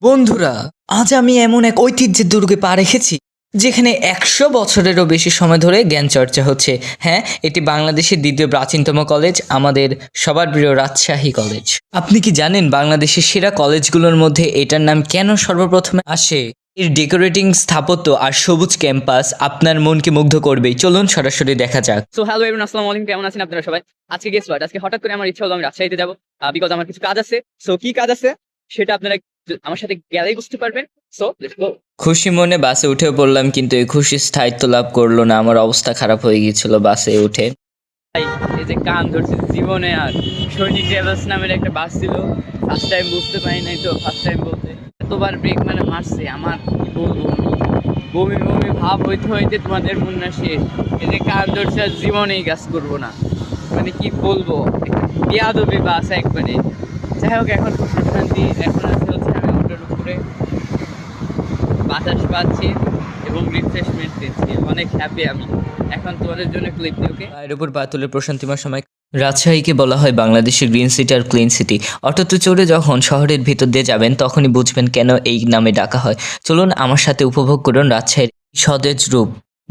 বন্ধুরা, আজ আমি এমন এক ঐতিহ্যের দুর্গে পা রেখেছি যেখানে ১০০ বছরেরও বেশি সময় ধরে জ্ঞান চর্চা হচ্ছে। হ্যাঁ, এটি বাংলাদেশের দ্বিতীয় প্রাচীনতম কলেজ, আমাদের সবার প্রিয় রাজশাহী কলেজ। আপনি কি জানেন বাংলাদেশের সেরা কলেজগুলোর মধ্যে এটার নাম কেন সর্বপ্রথমে আসে? এর ডেকোরেটিং স্থাপত্য আর সবুজ ক্যাম্পাস আপনার মনকে মুগ্ধ করবেই। চলুন সরাসরি দেখা যাক। সো হ্যালো এভরিওয়ান, আসসালামু আলাইকুম। কেমন আছেন আপনারা সবাই? আজকে গেস হোয়াট, আজকে হঠাৎ করে আমার ইচ্ছা হলো আমি রাজশাহীতে যাবো, বিকজ আমার কিছু কাজ আছে। সো কি কাজ আছে সেটা আপনারা আমার সাথে গেলেই বুঝতে পারবেন। So let's go. খুশি মনে বাসে উঠে পড়লাম, কিন্তু এই খুশি স্থায়িত্ব লাভ করলো না। আমার অবস্থা খারাপ হয়ে গিয়েছিল বাসে উঠে। ভাই, এই যে কান ধরছে জীবনে, আর সৈনিক ট্রাভেলস নামের একটা বাস ছিল, ফার্স্ট টাইম বুঝতে পারি নাই। তো ফার্স্ট টাইম বলতে এতবার ব্রেক মানে মারছে, আমার কি বলবো, বমি বমি ভাব হইতে হইতে তোমাদের মুন্না শেষ। এই যে কান ধরছে আর জীবনেই কাজ করবো না, মানে কি বলবো, বেয়াদবি বাস একবারে। যাই হোক, এখন খুব প্রশান্তি। এখন আছে হচ্ছে আমি ওটার উপরে বাতাস পাচ্ছি এবং রিফ্রেশমেন্ট দিচ্ছি, অনেক হ্যাপি আমি। এখন তোমাদের জন্য ক্লিপ দিই, ওকে? পায়ের উপর পা তুলে প্রশান্তিময় সময়। রাজশাহীকে বলা হয় বাংলাদেশের গ্রিন সিটি আর ক্লিন সিটি। অটোতে চড়ে যখন শহরের ভিতর দিয়ে যাবেন তখনই বুঝবেন কেন এই নামে ডাকা হয়। চলুন আমার সাথে উপভোগ করুন রাজশাহীর সতেজ রূপ।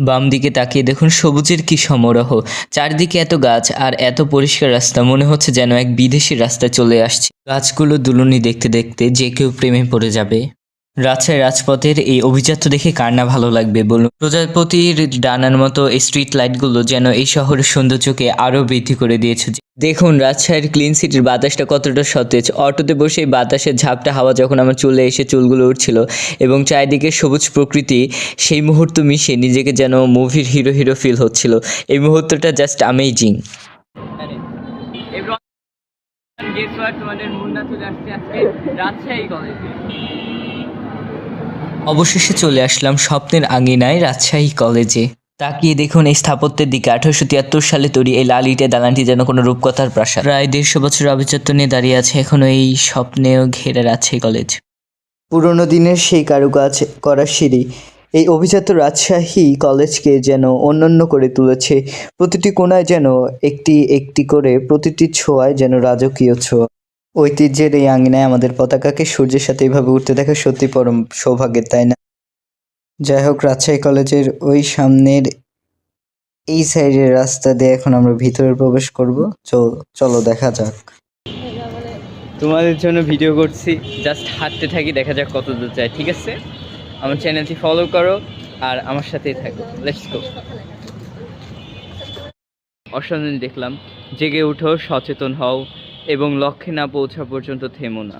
বাম দিকে তাকিয়ে দেখুন সবুজের কি সমারোহ। চারদিকে এত গাছ আর এত পরিষ্কার রাস্তা, মনে হচ্ছে যেন এক বিদেশি রাস্তায় চলে আসছে। গাছগুলো দুলুনি দেখতে দেখতে যে কেউ প্রেমে পড়ে যাবে। রাজশাহী রাজপথের এই অভিজাত্য দেখে কার না ভালো লাগবে বলুন? প্রজাপতির ডানার মতো এই স্ট্রিট লাইটগুলো যেন এই শহরের সৌন্দর্যকে আরও বৃদ্ধি করে দিয়েছে। দেখুন রাজশাহীর ক্লিন সিটির বাতাসটা কতটা সতেজ। অটোতে বসে এই বাতাসের ঝাপটা হাওয়া যখন আমার চুলে এসে চুলগুলো উঠছিল এবং চারিদিকে সবুজ প্রকৃতি, সেই মুহূর্ত মিশে নিজেকে যেন মুভির হিরো হিরো ফিল হচ্ছিল। এই মুহূর্তটা just amazing. Everyone, guess what, তোমাদের মুন্না চলে আসছে আজকে রাজশাহী কলেজে। অবশেষে চলে আসলাম স্বপ্নের আঙিনায় রাজশাহী কলেজে। তাকিয়ে দেখুন এই স্থাপত্যের দিকে। 1873 সালে তৈরি এই লাল ইটের দালানটি যেন কোনো রূপকথার প্রাসাদ। প্রায় 150 বছর আভিজাত্য নিয়ে দাঁড়িয়ে আছে এখনো এই স্বপ্নেও ঘেরা রাজশাহী কলেজ। পুরনো দিনের সেই কারুকাজ করা সিঁড়ি এই অভিজাত রাজশাহী কলেজকে যেন অনন্য করে তুলেছে। প্রতিটি কোণায় যেন একটি একটি করে, প্রতিটি ছোঁয়ায় যেন রাজকীয় ছোঁয়া। ঐতিহ্যের এই আঙিনায় আমাদের পতাকাকে সূর্যের সাথে এইভাবে উঠতে দেখা সত্যি পরম সৌভাগ্যের, তাই না? যাই হোক, রাজশাহী কলেজের ওই সামনের এই সাইডের রাস্তা দিয়ে এখন আমরা ভিতরে প্রবেশ করব। চলো দেখা যাক। তোমাদের জন্য ভিডিও করছি, জাস্ট হাঁটতে থাকি, দেখা যাক কত দূর যায়। ঠিক আছে, আমার চ্যানেলটি ফলো করো আর আমার সাথেই থাকো। Let's go. অসাধারণ দেখলাম, জেগে উঠো, সচেতন হও এবং লক্ষ্যে না পৌঁছা পর্যন্ত থেমো না।